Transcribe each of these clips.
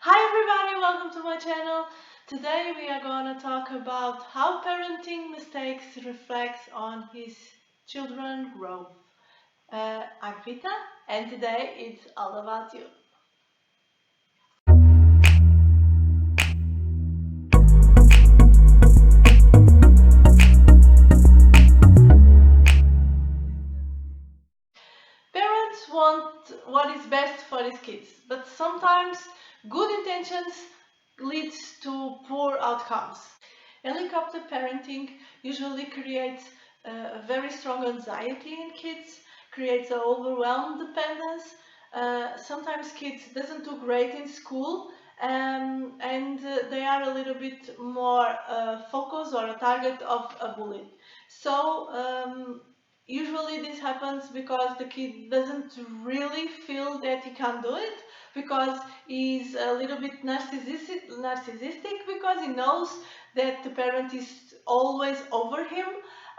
Hi everybody, welcome to my channel. Today we are gonna talk about how parenting mistakes reflects on his children growth. I'm Rita and today it's all about you. Parents want what is best for his kids, but sometimes good intentions leads to poor outcomes. Helicopter parenting usually creates a very strong anxiety in kids, creates an overwhelmed dependence. Sometimes kids doesn't do great in school, and they are a little bit more focused or a target of a bully. So usually this happens because the kid doesn't really feel that he can do it, because he's a little bit narcissistic because he knows that the parent is always over him,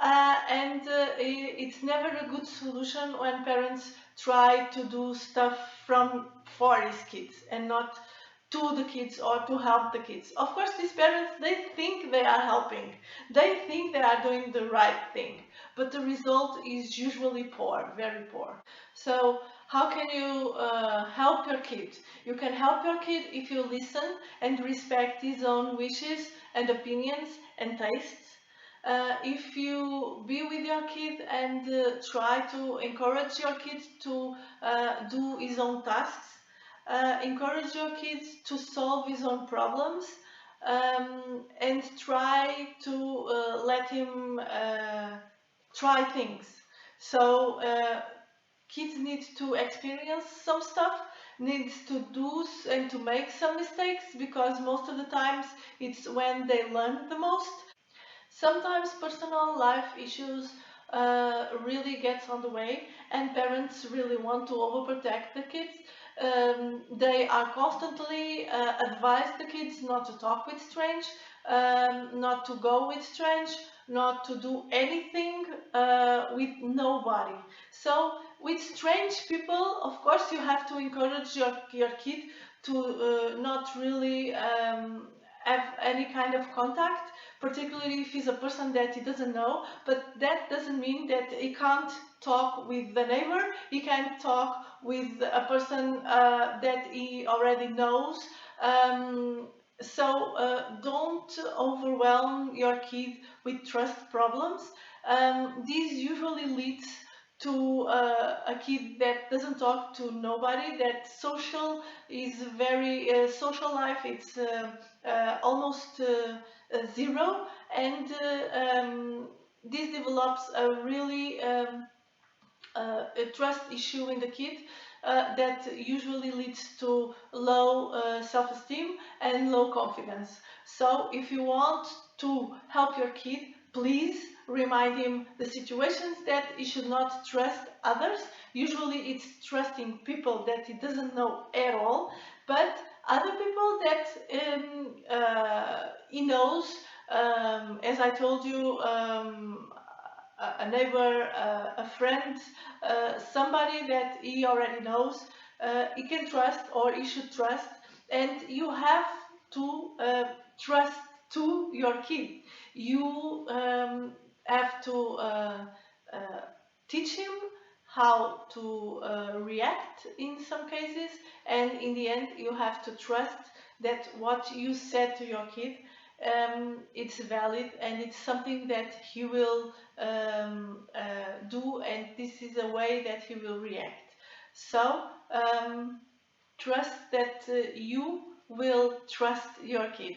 and it's never a good solution when parents try to do stuff from for his kids and not to the kids or to help the kids. Of course, these parents, they think they are helping, they think they are doing the right thing, but the result is usually poor, very poor. So how can you help your kid? You can help your kid if you listen and respect his own wishes and opinions and tastes. If you be with your kid and try to encourage your kid to do his own tasks, encourage your kids to solve his own problems, and try to let him try things. So kids need to experience some stuff, needs to do and to make some mistakes, because most of the times it's when they learn the most. Sometimes personal life issues really gets on the way, and parents really want to overprotect the kids. They are constantly advise the kids not to talk with strange, not to go with strange, not to do anything with nobody. So with strange people, of course, you have to encourage your kid to not really have any kind of contact, particularly if he's a person that he doesn't know. But that doesn't mean that he can't talk with the neighbor, he can talk with a person that he already knows. So don't overwhelm your kid with trust problems. This usually leads to a kid that doesn't talk to nobody, that social is very social life, it's almost zero, and this develops a really a trust issue in the kid, that usually leads to low self-esteem and low confidence. So if you want to help your kid, please remind him the situations that he should not trust others. Usually it's trusting people that he doesn't know at all, but other people that he knows, as I told you, a neighbor, a friend, somebody that he already knows, he can trust or he should trust, and you have to trust to your kid. You have to uh, teach him how to react in some cases, and in the end you have to trust that what you said to your kid, it's valid and it's something that he will do, and this is a way that he will react. So trust that you will trust your kid.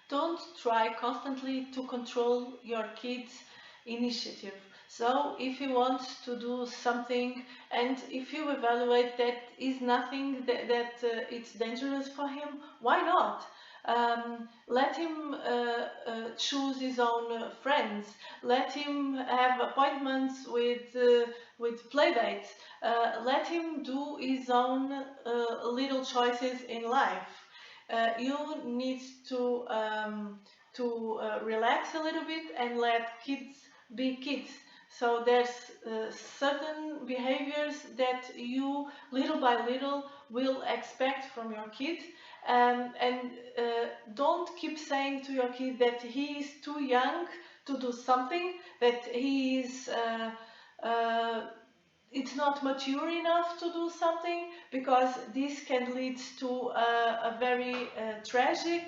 Don't try constantly to control your kid's initiative. So if he wants to do something and if you evaluate that is nothing that it's dangerous for him, why not? Let him choose his own friends. Let him have appointments with playdates. Let him do his own little choices in life. You need to relax a little bit and let kids be kids. So there's certain behaviors that you little by little will expect from your kid, and don't keep saying to your kid that he is too young to do something, that he is it's not mature enough to do something, because this can lead to a very tragic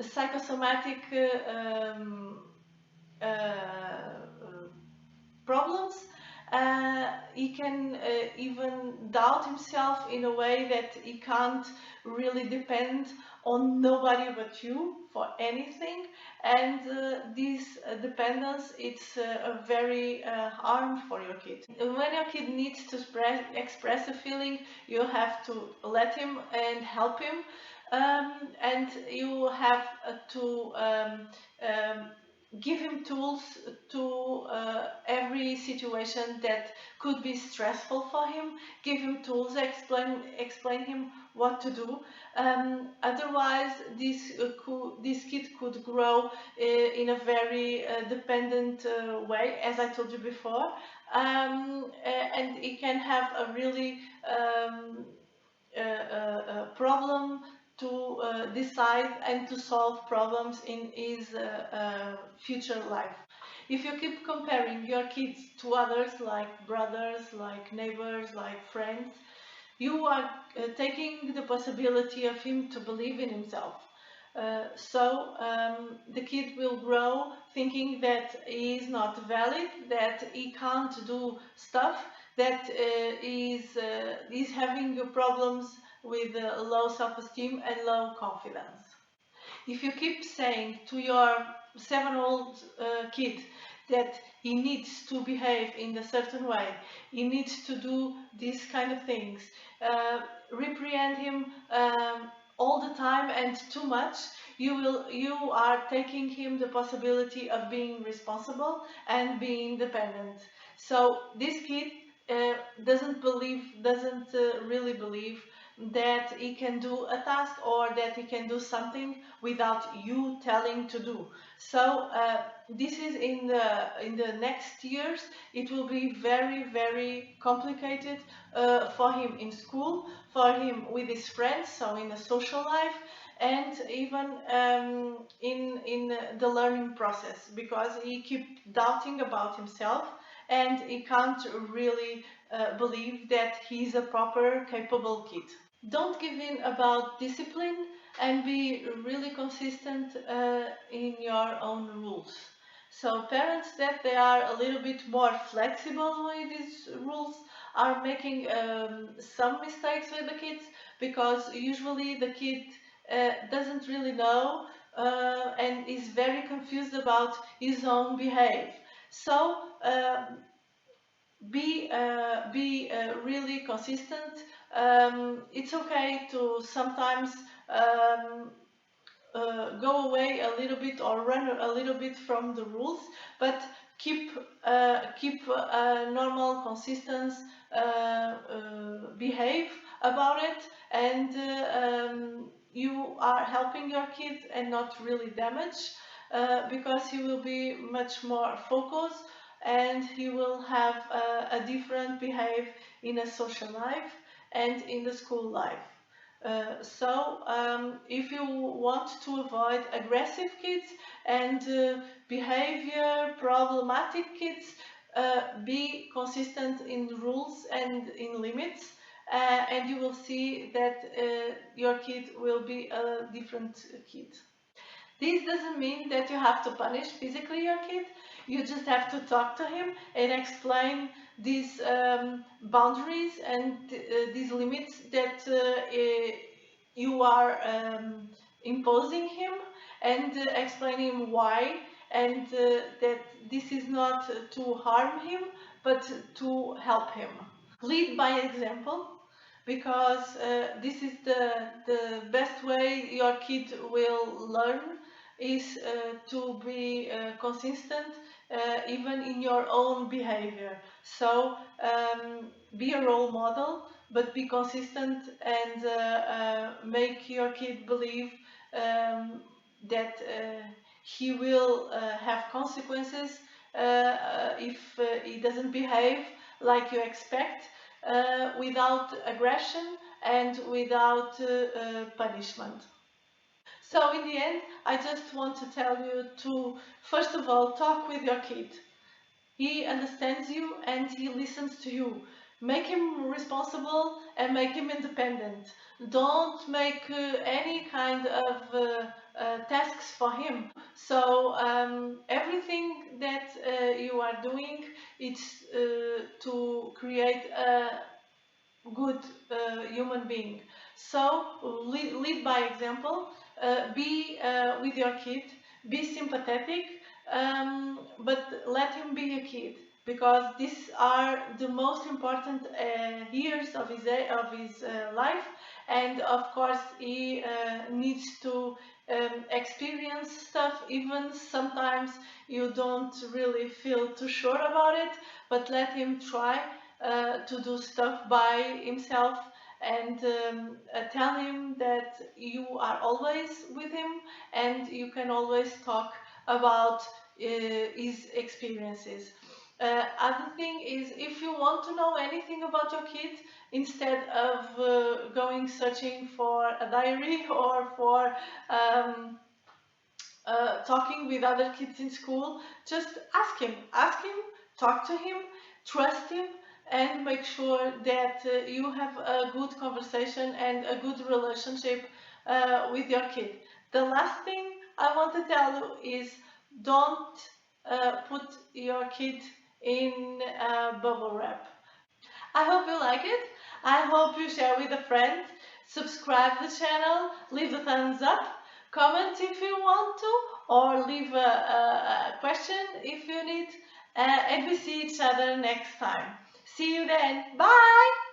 psychosomatic problems. He can even doubt himself in a way that he can't really depend on nobody but you for anything, and this dependence, it's a very harm for your kid. When your kid needs to express a feeling, you have to let him and help him, and you have to give him tools to every situation that could be stressful for him. Give him tools, explain him what to do. Otherwise, this kid could grow in a very dependent way, as I told you before, and he can have a really problem to decide and to solve problems in his future life. If you keep comparing your kids to others, like brothers, like neighbors, like friends, you are taking the possibility of him to believe in himself. So the kid will grow thinking that he is not valid, that he can't do stuff, that is having problems with low self-esteem and low confidence. If you keep saying to your 7-year-old kid that he needs to behave in a certain way, he needs to do these kind of things, reprehend him all the time and too much, you are taking him the possibility of being responsible and being independent. So this kid doesn't really believe that he can do a task or that he can do something without you telling to do. So this is in the next years, it will be very complicated for him in school, for him with his friends, so in a social life, and even in the learning process, because he keeps doubting about himself and he can't really believe that he's a proper capable kid. Don't give in about discipline, and be really consistent in your own rules. So parents that they are a little bit more flexible with these rules are making some mistakes with the kids, because usually the kid doesn't really know and is very confused about his own behavior. So be really consistent. It's okay to sometimes go away a little bit or run a little bit from the rules, but keep normal, consistent behave about it, and you are helping your kid and not really damage, because he will be much more focused and he will have a different behave in a social life and in the school life. So if you want to avoid aggressive kids and behavior problematic kids, be consistent in rules and in limits, and you will see that your kid will be a different kid. This doesn't mean that you have to punish physically your kid. You just have to talk to him and explain these boundaries and these limits that you are imposing him, and explain him why, and that this is not to harm him but to help him. Lead by example, because this is the best way your kid will learn, is to be consistent even in your own behavior. So be a role model, but be consistent, and make your kid believe that he will have consequences if he doesn't behave like you expect, without aggression and without punishment. So in the end, I just want to tell you to, first of all, talk with your kid. He understands you and he listens to you. Make him responsible and make him independent. Don't make any kind of tasks for him. So everything that you are doing, it's to create a good human being. So lead by example, be with your kid, be sympathetic, but let him be a kid, because these are the most important years of his life, and of course he needs to experience stuff, even sometimes you don't really feel too sure about it, but let him try to do stuff by himself, and tell him that you are always with him and you can always talk about his experiences. Other thing is, if you want to know anything about your kid, instead of going searching for a diary or for talking with other kids in school, just ask him, talk to him, trust him, and make sure that you have a good conversation and a good relationship with your kid. The last thing I want to tell you is, don't put your kid in bubble wrap. I hope you like it. I hope you share with a friend. Subscribe the channel, leave a thumbs up, comment if you want to, or leave a question if you need. And we see each other next time. See you then. Bye!